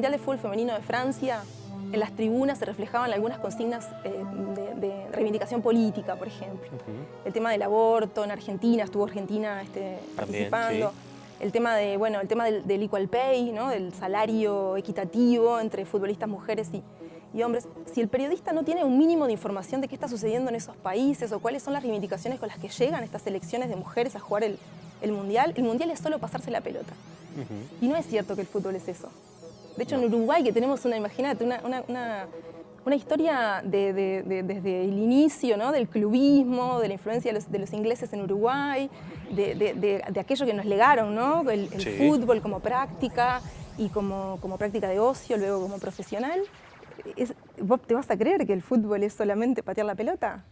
Mundial de Fútbol Femenino de Francia, en las tribunas se reflejaban algunas consignas de reivindicación política, por ejemplo. El tema del aborto en Argentina, estuvo Argentina participando. Sí. El tema, del equal pay, ¿no? Del salario equitativo entre futbolistas mujeres y hombres. Si el periodista no tiene un mínimo de información de qué está sucediendo en esos países o cuáles son las reivindicaciones con las que llegan estas selecciones de mujeres a jugar el Mundial es solo pasarse la pelota. Y no es cierto que el fútbol es eso. De hecho, en Uruguay, que tenemos imagínate, una historia desde el inicio, ¿no? Del clubismo, de la influencia de los ingleses en Uruguay, de aquello que nos legaron, ¿no? El fútbol como práctica y como práctica de ocio, luego como profesional. ¿Vos te vas a creer que el fútbol es solamente patear la pelota?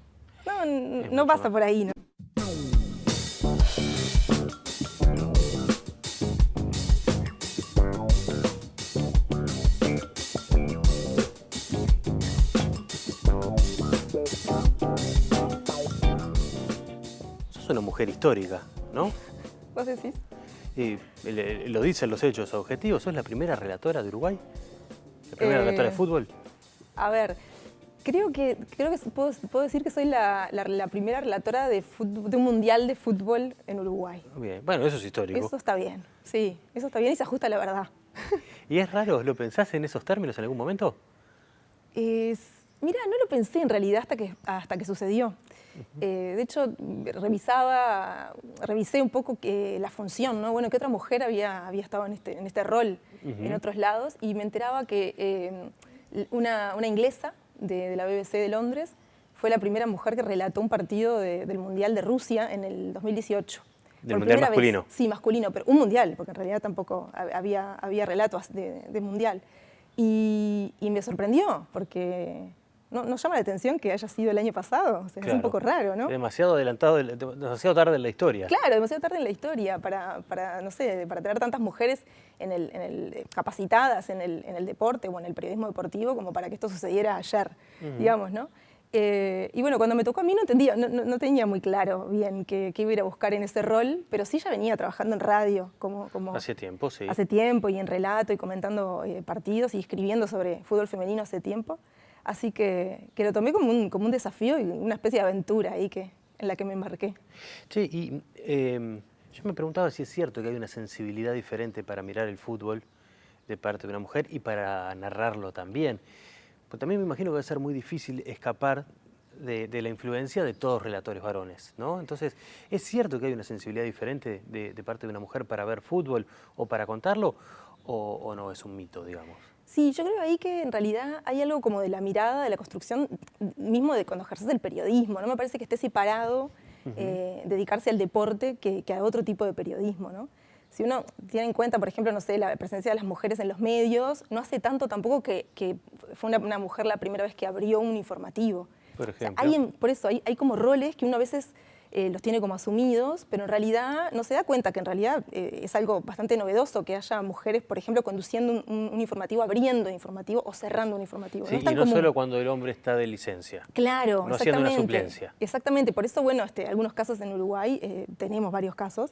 No pasa por ahí, ¿no? Sos una mujer histórica, ¿no? ¿Vos decís? Y lo dicen los hechos objetivos. ¿Sos la primera relatora de Uruguay? ¿La primera relatora de fútbol? A ver, creo que puedo decir que soy la primera relatora de un mundial de fútbol en Uruguay. Bien, bueno, eso es histórico. Eso está bien, sí, eso está bien y se ajusta a la verdad. ¿Y es raro? ¿Lo pensás en esos términos en algún momento? Mira, no lo pensé en realidad hasta que sucedió. De hecho, revisé un poco la función, ¿no? Bueno, que otra mujer había estado en este rol en otros lados, y me enteraba que una inglesa de la BBC de Londres fue la primera mujer que relató un partido del Mundial de Rusia en el 2018. ¿Del Mundial masculino? Sí, masculino, pero un Mundial, porque en realidad tampoco había relatos de Mundial. Y me sorprendió, porque no llama la atención que haya sido el año pasado. O sea, claro. Es un poco raro, ¿no? Demasiado adelantado, demasiado tarde en la historia. Claro, demasiado tarde en la historia para tener tantas mujeres capacitadas en el deporte o en el periodismo deportivo como para que esto sucediera ayer, digamos, ¿no? Y bueno, cuando me tocó a mí no entendía, no tenía muy claro bien qué iba a ir a buscar en ese rol, pero sí ya venía trabajando en radio. Como hace tiempo, sí. Hace tiempo, y en relato, y comentando partidos, y escribiendo sobre fútbol femenino hace tiempo. Así que lo tomé como un desafío y una especie de aventura ahí en la que me embarqué. Che, y yo me preguntaba si es cierto que hay una sensibilidad diferente para mirar el fútbol de parte de una mujer y para narrarlo también. Pues también me imagino que va a ser muy difícil escapar de la influencia de todos relatores varones, ¿no? Entonces, ¿es cierto que hay una sensibilidad diferente de parte de una mujer para ver fútbol o para contarlo? ¿O no es un mito, digamos? Sí, yo creo ahí que en realidad hay algo como de la mirada, de la construcción mismo de cuando ejerces el periodismo. No me parece que esté separado dedicarse al deporte que a otro tipo de periodismo, ¿no? Si uno tiene en cuenta, por ejemplo, no sé, la presencia de las mujeres en los medios, no hace tanto tampoco que fue una mujer la primera vez que abrió un informativo. Por ejemplo. O sea, por eso hay como roles que uno a veces los tiene como asumidos, pero en realidad no se da cuenta que en realidad es algo bastante novedoso que haya mujeres, por ejemplo, conduciendo un informativo, abriendo un informativo o cerrando un informativo. Sí, y no solo cuando el hombre está de licencia. Claro, no haciendo una suplencia. Exactamente, por eso, bueno, algunos casos en Uruguay, tenemos varios casos,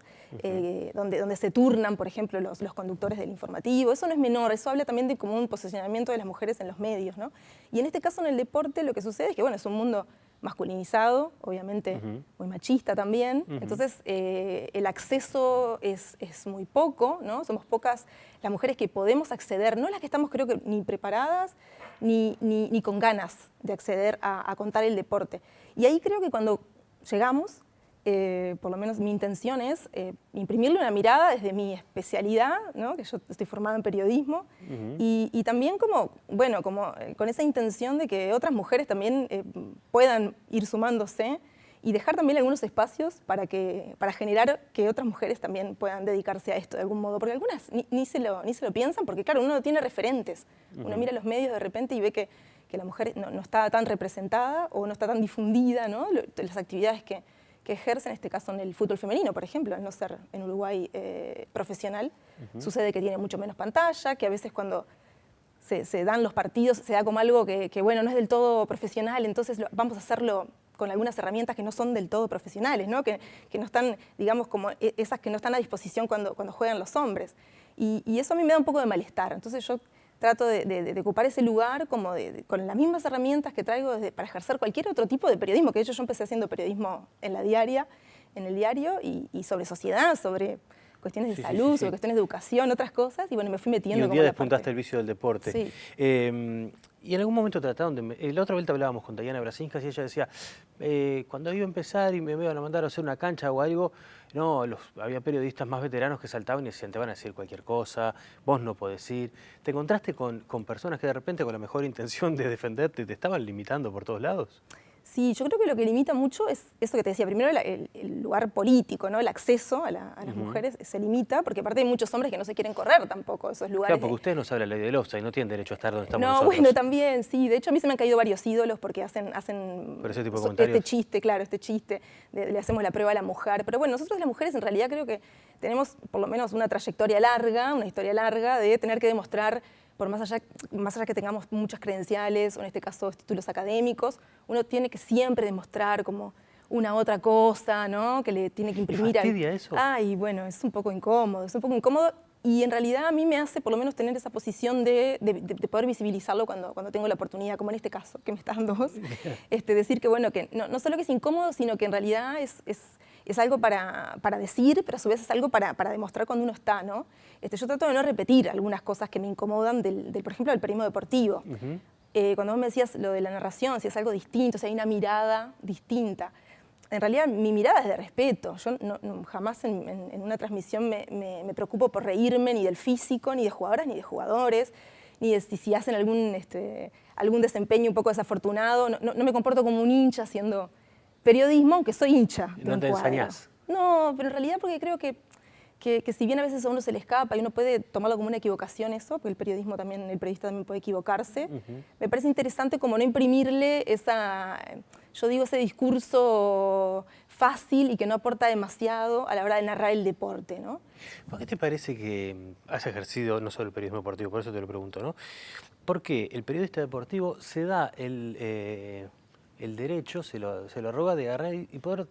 donde se turnan, por ejemplo, los conductores del informativo. Eso no es menor, eso habla también de como un posicionamiento de las mujeres en los medios, ¿no? Y en este caso, en el deporte, lo que sucede es que, bueno, es un mundo masculinizado, obviamente muy machista también. Entonces el acceso es muy poco, ¿no? Somos pocas las mujeres que podemos acceder, no las que estamos creo que ni preparadas ni con ganas de acceder a contar el deporte. Y ahí creo que cuando llegamos, por lo menos mi intención es imprimirle una mirada desde mi especialidad, ¿no? Que yo estoy formada en periodismo, y también como con esa intención de que otras mujeres también puedan ir sumándose y dejar también algunos espacios para generar que otras mujeres también puedan dedicarse a esto de algún modo, porque algunas ni se lo piensan, porque claro, uno no tiene referentes, uno mira los medios de repente y ve que la mujer no está tan representada o no está tan difundida, ¿no? Las actividades que ejerce, en este caso en el fútbol femenino, por ejemplo, al no ser en Uruguay profesional, sucede que tiene mucho menos pantalla, que a veces cuando se dan los partidos se da como algo que bueno, no es del todo profesional, entonces vamos a hacerlo con algunas herramientas que no son del todo profesionales, ¿no? Que no están, digamos, como esas que no están a disposición cuando juegan los hombres. Y eso a mí me da un poco de malestar. Entonces yo trato de ocupar ese lugar como con las mismas herramientas que traigo para ejercer cualquier otro tipo de periodismo, que de hecho yo empecé haciendo periodismo en el diario, y sobre sociedad, sobre cuestiones de salud, sobre cuestiones de educación, otras cosas, y bueno, me fui metiendo. Y un día despuntaste el vicio del deporte. Sí. Y en algún momento trataron la otra vuelta hablábamos con Diana Brasinskas y ella decía, cuando iba a empezar y me iban a mandar a hacer una cancha o algo, no, había periodistas más veteranos que saltaban y decían, te van a decir cualquier cosa, vos no podés ir. ¿Te encontraste con personas que de repente con la mejor intención de defenderte te estaban limitando por todos lados? Sí, yo creo que lo que limita mucho es eso que te decía, primero el lugar político, ¿no? El acceso a las mujeres se limita, porque aparte hay muchos hombres que no se quieren correr tampoco esos lugares. Claro, porque ustedes no saben la ley del offside, no tienen derecho a estar donde estamos no, nosotros. Bueno, también, sí. De hecho, a mí se me han caído varios ídolos porque hacen ¿Por ese tipo de comentarios? este chiste, le hacemos la prueba a la mujer. Pero bueno, nosotros las mujeres en realidad creo que tenemos por lo menos una trayectoria larga, una historia larga de tener que demostrar, por más allá que tengamos muchas credenciales, o en este caso títulos académicos, uno tiene que siempre demostrar como una otra cosa, ¿no? Que le tiene que imprimir. ¿Te fastidia eso? Ay, bueno, es un poco incómodo, y en realidad a mí me hace por lo menos tener esa posición de poder visibilizarlo cuando tengo la oportunidad, como en este caso que me estás dando vos, decir que bueno, que no solo que es incómodo, sino que en realidad es algo para decir, pero a su vez es algo para demostrar cuando uno está, ¿no? Yo trato de no repetir algunas cosas que me incomodan, por ejemplo, del periodismo deportivo. Cuando vos me decías lo de la narración, si es algo distinto, si hay una mirada distinta. En realidad, mi mirada es de respeto. Yo jamás en una transmisión me preocupo por reírme ni del físico, ni de jugadoras, ni de jugadores, ni de si hacen algún desempeño un poco desafortunado. No me comporto como un hincha haciendo periodismo, aunque soy hincha. ¿No te ensañás? No, pero en realidad porque creo que si bien a veces a uno se le escapa y uno puede tomarlo como una equivocación eso, porque el periodista también puede equivocarse, me parece interesante como no imprimirle ese discurso fácil y que no aporta demasiado a la hora de narrar el deporte, ¿no? ¿Por qué te parece que has ejercido no solo el periodismo deportivo? Por eso te lo pregunto, ¿no? ¿Por qué el periodista deportivo se da el derecho, se lo arroga de agarrar y poder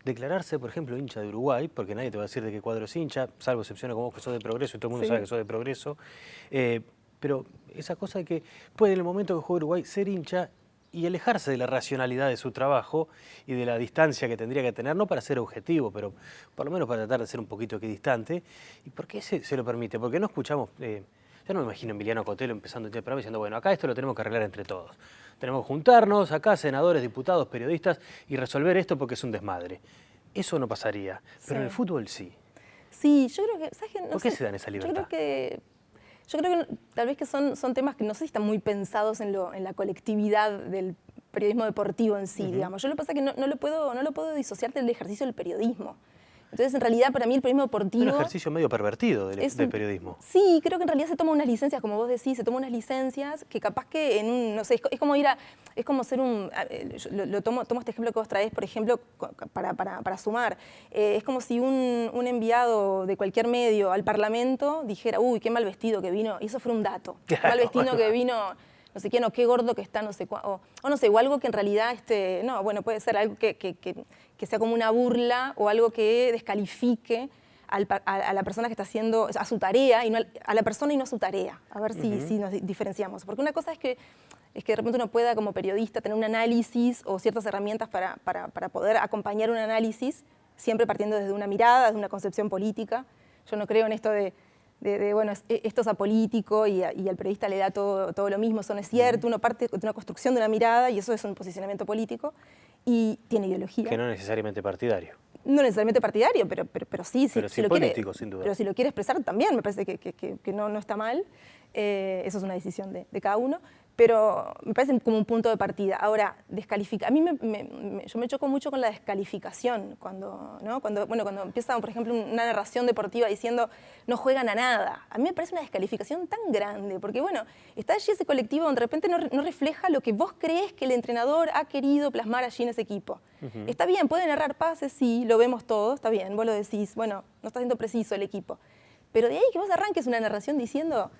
declararse, por ejemplo, hincha de Uruguay, porque nadie te va a decir de qué cuadro es hincha, salvo excepciones como vos que sos de Progreso y todo el mundo sabe que sos de Progreso, pero esa cosa de que puede en el momento que juega Uruguay ser hincha y alejarse de la racionalidad de su trabajo y de la distancia que tendría que tener, no para ser objetivo, pero por lo menos para tratar de ser un poquito equidistante. ¿Y por qué se lo permite? Porque no escuchamos, yo no me imagino a Emiliano Cotelo empezando el programa diciendo, bueno, acá esto lo tenemos que arreglar entre todos. Tenemos que juntarnos acá, senadores, diputados, periodistas, y resolver esto porque es un desmadre. Eso no pasaría, pero en el fútbol sí. Sí, yo creo que, ¿sabes qué? ¿Por qué se dan esa libertad? Yo creo que tal vez que son temas que no sé si están muy pensados en la colectividad del periodismo deportivo en sí, digamos. Yo lo que pasa es que no lo puedo disociar del ejercicio del periodismo. Entonces, en realidad, para mí el periodismo deportivo... Un ejercicio medio pervertido del periodismo. Sí, creo que en realidad se toman unas licencias, como vos decís, se toman unas licencias que capaz que no sé, es como ir a... Es como ser un... Tomo este ejemplo que vos traés, por ejemplo, para sumar. Es como si un enviado de cualquier medio al Parlamento dijera, uy, qué mal vestido que vino, y eso fuera un dato. Qué mal vestido que vino... no sé quién, o qué gordo que está, no sé cuál, o no sé, o algo que en realidad, no, bueno, puede ser algo que sea como una burla o algo que descalifique a la persona que está haciendo, a su tarea, a la persona y no a su tarea, a ver si nos diferenciamos. Porque una cosa es que de repente uno pueda como periodista tener un análisis o ciertas herramientas para poder acompañar un análisis, siempre partiendo desde una mirada, desde una concepción política. Yo no creo en esto bueno, esto es apolítico y al periodista le da todo lo mismo, eso no es cierto, uno parte de una construcción de una mirada y eso es un posicionamiento político y tiene ideología. Que no necesariamente partidario. No necesariamente partidario, pero sí. Pero sí político, sin duda. Pero si lo quiere expresar también, me parece que no está mal, eso es una decisión de cada uno. Pero me parece como un punto de partida. Ahora, a mí yo me choco mucho con la descalificación cuando empieza, por ejemplo, una narración deportiva diciendo no juegan a nada. A mí me parece una descalificación tan grande, porque bueno, está allí ese colectivo donde de repente no refleja lo que vos crees que el entrenador ha querido plasmar allí en ese equipo. Está bien, pueden errar pases, sí, lo vemos todos, está bien, vos lo decís, bueno, no está siendo preciso el equipo. Pero de ahí que vos arranques una narración diciendo...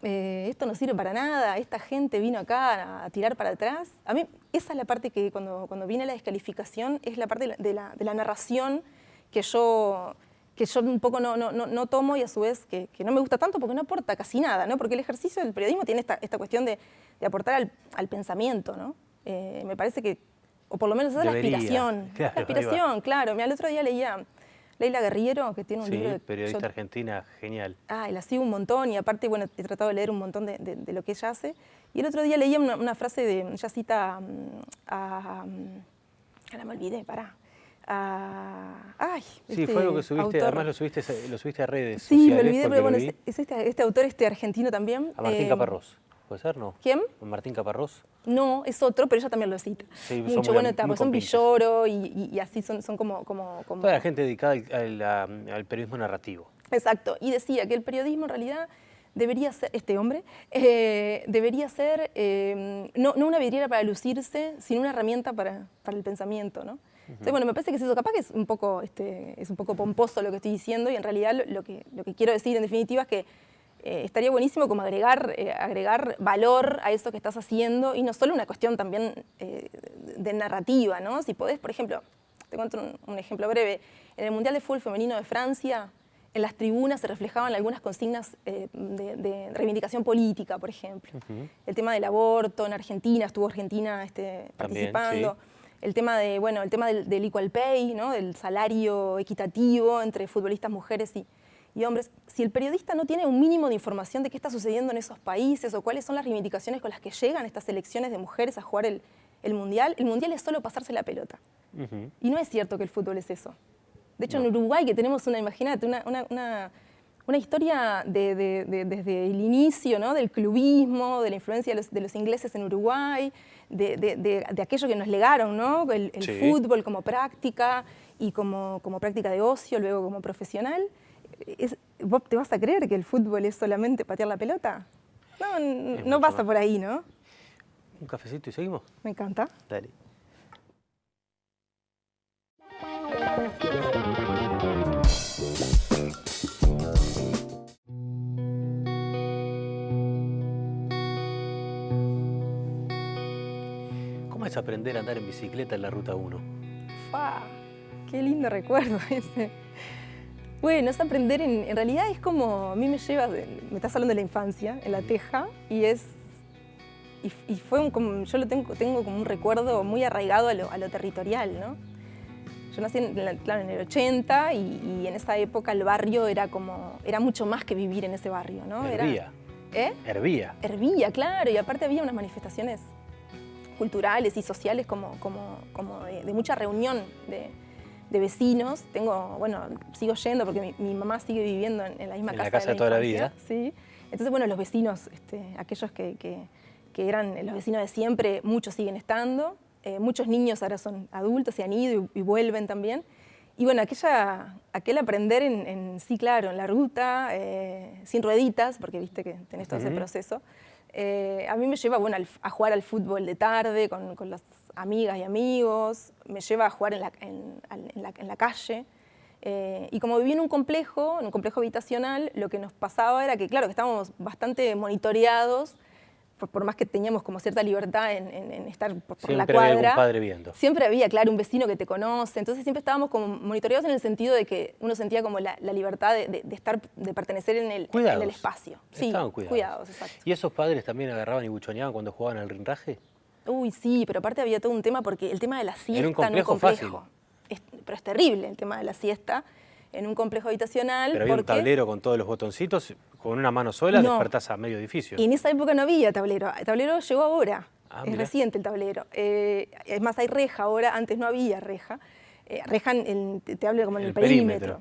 esto no sirve para nada, esta gente vino acá a tirar para atrás. A mí esa es la parte que cuando viene la descalificación es la parte de la narración que yo que yo un poco no tomo y a su vez que no me gusta tanto porque no aporta casi nada, ¿no? Porque el ejercicio del periodismo tiene esta cuestión de aportar al pensamiento, ¿no? Me parece que, o por lo menos esa es la aspiración. Claro, la aspiración, claro. Mira, el otro día leía Leila Guerriero, que tiene un libro... periodista argentina, genial. Y la sigo un montón y aparte, bueno, he tratado de leer un montón de lo que ella hace. Y el otro día leía una frase ella cita ahora me olvidé, pará. Sí, fue algo que subiste, autor. además lo subiste a redes sí, sociales. Me olvidé, pero bueno, es este autor argentino también. A Martín Caparrós, ¿puede ser, no? ¿Quién? Martín Caparrós. No, es otro, pero ella también lo cita. Sí, mucho, bueno, son Villoro y así son como... Toda la gente dedicada al periodismo narrativo. Exacto, y decía que el periodismo en realidad debería ser, debería ser no una vidriera para lucirse, sino una herramienta para el pensamiento, ¿no? Entonces, bueno, me parece que es eso, capaz que es un poco pomposo lo que estoy diciendo y en realidad lo que quiero decir en definitiva es que estaría buenísimo como agregar valor a eso que estás haciendo y no solo una cuestión también de narrativa, ¿no? Si podés, por ejemplo, te cuento un ejemplo breve, en el Mundial de Fútbol Femenino de Francia, en las tribunas se reflejaban algunas consignas de reivindicación política, por ejemplo. El tema del aborto en Argentina, estuvo Argentina participando. Sí. El tema del equal pay, ¿no? Del salario equitativo entre futbolistas mujeres y hombres. Si el periodista no tiene un mínimo de información de qué está sucediendo en esos países o cuáles son las reivindicaciones con las que llegan estas selecciones de mujeres a jugar el Mundial es solo pasarse la pelota. Y no es cierto que el fútbol es eso. De hecho, en Uruguay, que tenemos imagínate, una historia desde el inicio, ¿no? Del clubismo, de la influencia de los ingleses en Uruguay, de aquello que nos legaron, ¿no? El fútbol como práctica y como práctica de ocio, luego como profesional. ¿Vos te vas a creer que el fútbol es solamente patear la pelota? No pasa por ahí, ¿no? ¿Un cafecito y seguimos? Me encanta. Dale. ¿Cómo es aprender a andar en bicicleta en la Ruta 1? ¡Qué lindo recuerdo ese! Bueno, es aprender, en realidad es como, a mí me estás hablando de la infancia, en La Teja, y fue yo lo tengo como un recuerdo muy arraigado a lo territorial, ¿no? Yo nací en el 80 y en esa época el barrio era mucho más que vivir en ese barrio, ¿no? Hervía. Hervía. Hervía, claro, y aparte había unas manifestaciones culturales y sociales como de mucha reunión de vecinos. Sigo yendo porque mi mamá sigue viviendo en la misma casa. En la casa de toda la vida. Sí. Entonces, bueno, los vecinos, aquellos que eran los vecinos de siempre, muchos siguen estando. Muchos niños ahora son adultos, se han ido y vuelven también. Y bueno, aquel aprender sí, claro, en la ruta, sin rueditas, porque viste que tenés todo ese proceso, a mí me lleva a jugar al fútbol de tarde con las amigas y amigos, me lleva a jugar en la calle. Y como viví en un complejo habitacional, lo que nos pasaba era que, claro, que estábamos bastante monitoreados, por más que teníamos como cierta libertad en estar por la cuadra. Siempre había algún padre viendo. Siempre había, claro, un vecino que te conoce. Entonces siempre estábamos como monitoreados en el sentido de que uno sentía como la libertad de pertenecer en el espacio. Estaban cuidados, exacto. ¿Y esos padres también agarraban y buchoneaban cuando jugaban al rinraje? Uy, sí, pero aparte había todo un tema, porque el tema de la siesta en un complejo fácil. Pero es terrible el tema de la siesta en un complejo habitacional. Pero había un tablero con todos los botoncitos, con una mano sola despertás a medio edificio. Y en esa época no había tablero. El tablero llegó ahora. Es mirá. reciente el tablero. Es más, hay reja ahora, antes no había reja. Reja, te hablo como en el perímetro.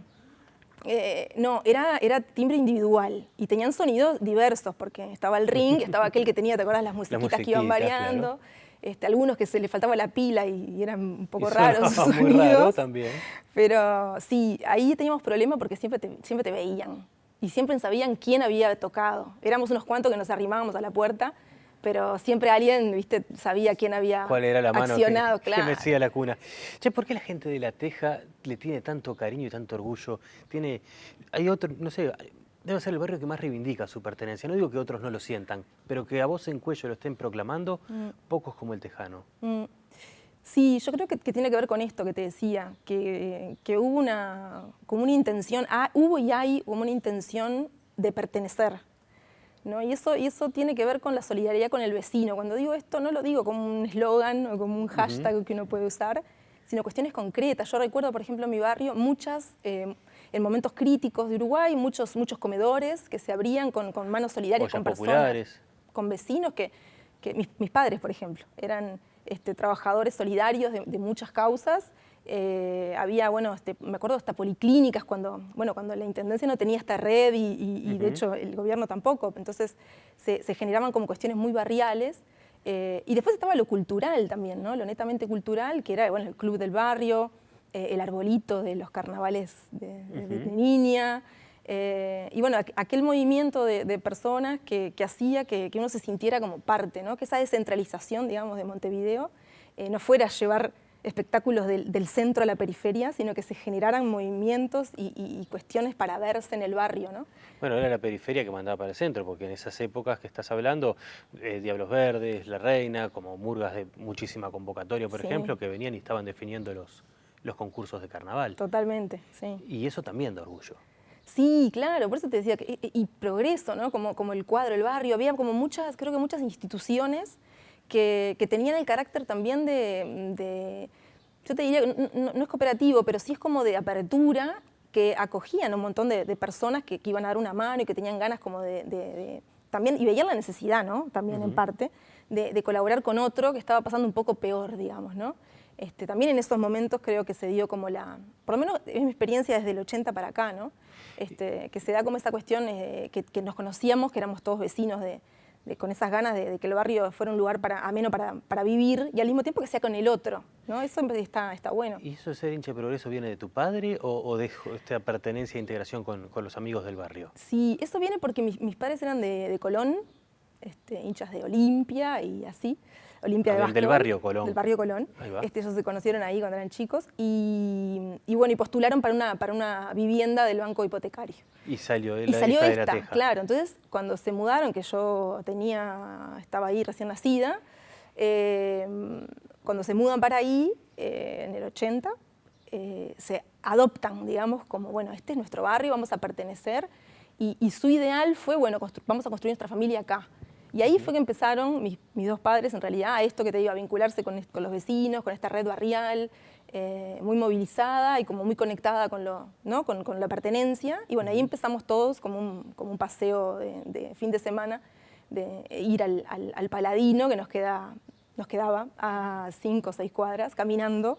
No, era timbre individual y tenían sonidos diversos, porque estaba el ring, estaba aquel que tenía, ¿te acuerdas? Las musiquitas que iban variando. Claro. Algunos que se les faltaba la pila y eran un poco raros sus sonidos. Muy raro también. Pero sí, ahí teníamos problemas porque siempre te veían y siempre sabían quién había tocado. Éramos unos cuantos que nos arrimábamos a la puerta, pero siempre alguien, viste, sabía quién había ¿Cuál era la mano accionado, que mecía la cuna? Che, ¿por qué la gente de La Teja le tiene tanto cariño y tanto orgullo? Hay otro, no sé, debe ser el barrio que más reivindica su pertenencia. No digo que otros no lo sientan, pero que a voz en cuello lo estén proclamando, pocos como el tejano. Sí, yo creo que tiene que ver con esto que te decía, que hubo como una intención, hubo y hay como una intención de pertenecer, ¿no? Y eso tiene que ver con la solidaridad con el vecino. Cuando digo esto no lo digo como un eslogan o como un hashtag que uno puede usar, sino cuestiones concretas. Yo recuerdo, por ejemplo, en mi barrio, en momentos críticos de Uruguay, muchos comedores que se abrían con manos solidarias, con personas, populares. Con vecinos que mis padres, por ejemplo, eran trabajadores solidarios de muchas causas. Había, bueno, me acuerdo hasta policlínicas cuando la Intendencia no tenía esta red y de hecho el gobierno tampoco. Entonces se generaban como cuestiones muy barriales. Y después estaba lo cultural también, ¿no? Lo netamente cultural, que era, bueno, el club del barrio, el arbolito de los carnavales de niña. Y bueno, aquel movimiento de personas que hacía que uno se sintiera como parte, ¿no? Que esa descentralización, digamos, de Montevideo no fuera a llevar espectáculos del centro a la periferia, sino que se generaran movimientos y cuestiones para verse en el barrio, ¿no? Bueno, era la periferia que mandaba para el centro, porque en esas épocas que estás hablando, Diablos Verdes, La Reina, como murgas de muchísima convocatoria, por ejemplo, que venían y estaban definiendo los concursos de carnaval. Totalmente, sí. Y eso también da orgullo. Sí, claro, por eso te decía, y progreso, ¿no? Como el cuadro, el barrio, había como creo que muchas instituciones que tenían el carácter también yo te diría, no es cooperativo, pero sí es como de apertura, que acogían un montón de personas que iban a dar una mano y que tenían ganas como también, y veían la necesidad, ¿no? También en parte, de colaborar con otro que estaba pasando un poco peor, digamos, ¿no? También en esos momentos creo que se dio como por lo menos es mi experiencia desde el 80 para acá, ¿no? Que se da como esa cuestión que nos conocíamos, que éramos todos vecinos con esas ganas de que el barrio fuera un lugar ameno para vivir y al mismo tiempo que sea con el otro, ¿no? Eso está bueno. ¿Y eso de ser hincha de Progreso viene de tu padre o de esta pertenencia e integración con los amigos del barrio? Sí, eso viene porque mis padres eran de Colón, hinchas de Olimpia y así. Olimpia de básquetbol. Del barrio Colón. Del barrio Colón. Ellos se conocieron ahí cuando eran chicos y bueno, y postularon para una vivienda del banco hipotecario. Y salió esta, de la Teja. Claro. Entonces, cuando se mudaron, que yo estaba ahí recién nacida, cuando se mudan para ahí, en el 80, se adoptan, digamos, como, bueno, este es nuestro barrio, vamos a pertenecer. Y su ideal fue, bueno, vamos a construir nuestra familia acá. Y ahí fue que empezaron mis dos padres, en realidad, a esto que te digo, a vincularse con los vecinos, con esta red barrial, muy movilizada y como muy conectada con la pertenencia. Y bueno, ahí empezamos todos como un paseo de fin de semana, de ir al Paladino, que nos quedaba a 5 o 6 cuadras, caminando.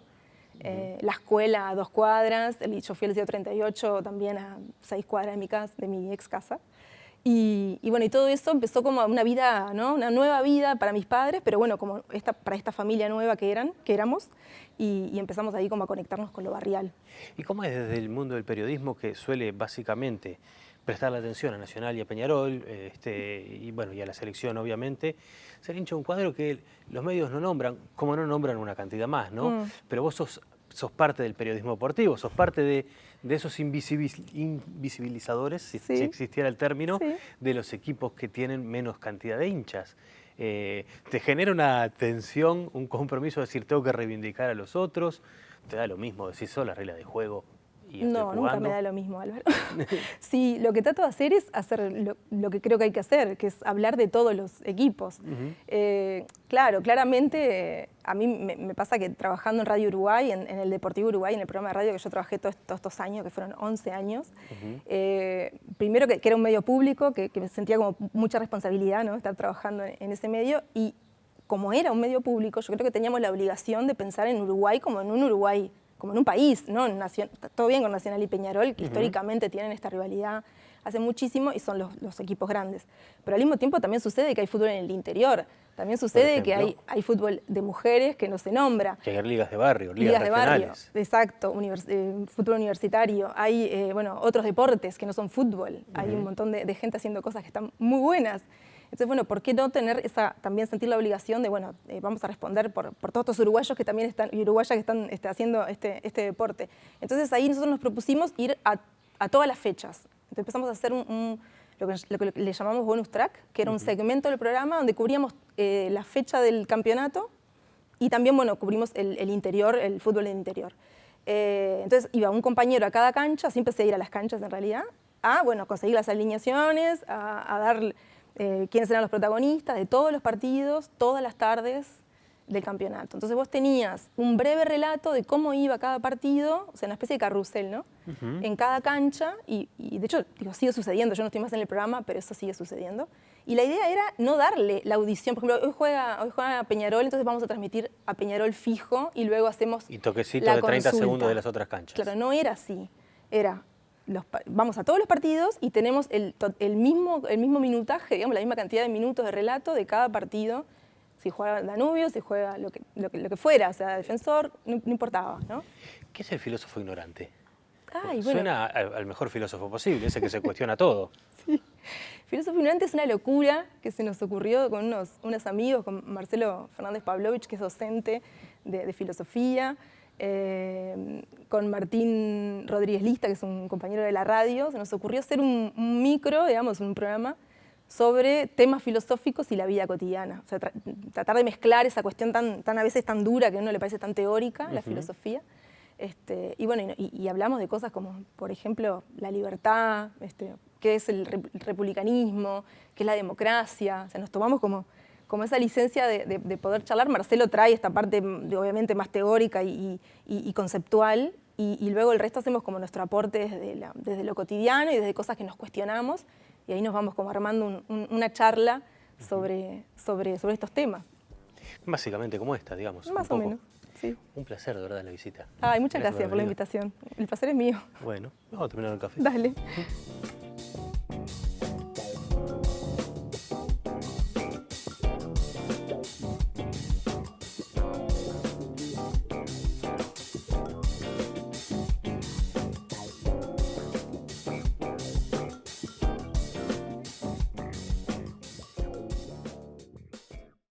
La escuela a 2 cuadras, yo fui al Liceo 38 también a 6 cuadras de mi ex casa. Y bueno, y todo eso empezó como una vida, ¿no? Una nueva vida para mis padres, pero bueno, como para esta familia nueva que éramos, y empezamos ahí como a conectarnos con lo barrial. ¿Y cómo es desde el mundo del periodismo que suele básicamente prestar la atención a Nacional y a Peñarol, y bueno, y a la selección obviamente, ser hincha de un cuadro que los medios no nombran, como no nombran una cantidad más, ¿no? Pero vos sos parte del periodismo deportivo, sos parte de esos invisibilizadores, si existiera el término, de los equipos que tienen menos cantidad de hinchas. ¿Te genera una tensión, un compromiso de decir tengo que reivindicar a los otros? ¿Te da lo mismo decir solo la regla de juego? No, nunca me da lo mismo, Álvaro. Sí, lo que trato de hacer es hacer lo que creo que hay que hacer, que es hablar de todos los equipos. Claro, claramente a mí me pasa que trabajando en Radio Uruguay, en el Deportivo Uruguay, en el programa de radio que yo trabajé todos estos años, que fueron 11 años, primero que era un medio público, que me sentía como mucha responsabilidad, ¿no? Estar trabajando en ese medio, y como era un medio público, yo creo que teníamos la obligación de pensar en Uruguay como en un Uruguay, como en un país, ¿no? Todo bien con Nacional y Peñarol, que históricamente tienen esta rivalidad hace muchísimo y son los equipos grandes. Pero al mismo tiempo también sucede que hay fútbol en el interior. También sucede que hay fútbol de mujeres que no se nombra. Que hay ligas de barrio, ligas regionales. De barrio, exacto, fútbol universitario. Hay otros deportes que no son fútbol. Hay un montón de gente haciendo cosas que están muy buenas. Entonces, bueno, ¿por qué no también sentir la obligación de, bueno, vamos a responder por todos estos uruguayos que también y uruguayas que están haciendo este deporte? Entonces ahí nosotros nos propusimos ir a todas las fechas. Entonces empezamos a hacer lo que le llamamos bonus track, que era un segmento del programa donde cubríamos la fecha del campeonato Y también, bueno, cubrimos el interior, el fútbol en interior. Entonces iba un compañero a cada cancha, siempre se ir a las canchas en realidad, a bueno, conseguir las alineaciones, a dar quiénes eran los protagonistas de todos los partidos, todas las tardes del campeonato. Entonces vos tenías un breve relato de cómo iba cada partido, o sea, una especie de carrusel, ¿no? En cada cancha, y de hecho, digo, sigue sucediendo, yo no estoy más en el programa, pero eso sigue sucediendo. Y la idea era no darle la audición, por ejemplo, hoy juega Peñarol, entonces vamos a transmitir a Peñarol fijo y luego hacemos Y toquecito la de 30 consulta. segundos de las otras canchas. Claro, no era así, era vamos a todos los partidos y tenemos el mismo minutaje, digamos, la misma cantidad de minutos de relato de cada partido. Si juega Danubio, si juega lo que fuera, o sea, Defensor, no importaba, ¿no? ¿Qué es el filósofo ignorante? Ay, bueno. Suena al mejor filósofo posible, ese que se cuestiona todo. Sí. Filósofo ignorante es una locura que se nos ocurrió con unos amigos, con Marcelo Fernández Pavlovich, que es docente de filosofía, con Martín Rodríguez Lista, que es un compañero de la radio. Se nos ocurrió hacer un micro, digamos, un programa sobre temas filosóficos y la vida cotidiana. O sea, tratar de mezclar esa cuestión tan a veces tan dura que a uno le parece tan teórica, la filosofía. Y bueno, y hablamos de cosas como, por ejemplo, la libertad, qué es el republicanismo, qué es la democracia. O sea, nos tomamos como esa licencia de poder charlar. Marcelo trae esta parte obviamente más teórica y conceptual, y luego el resto hacemos como nuestro aporte desde lo cotidiano y desde cosas que nos cuestionamos. Y ahí nos vamos como armando una charla sobre estos temas. Básicamente como esta, digamos. Más o menos, sí. Un placer, de verdad, la visita. Ay, muchas gracias por la invitación. El placer es mío. Bueno, vamos a terminar el café. Dale.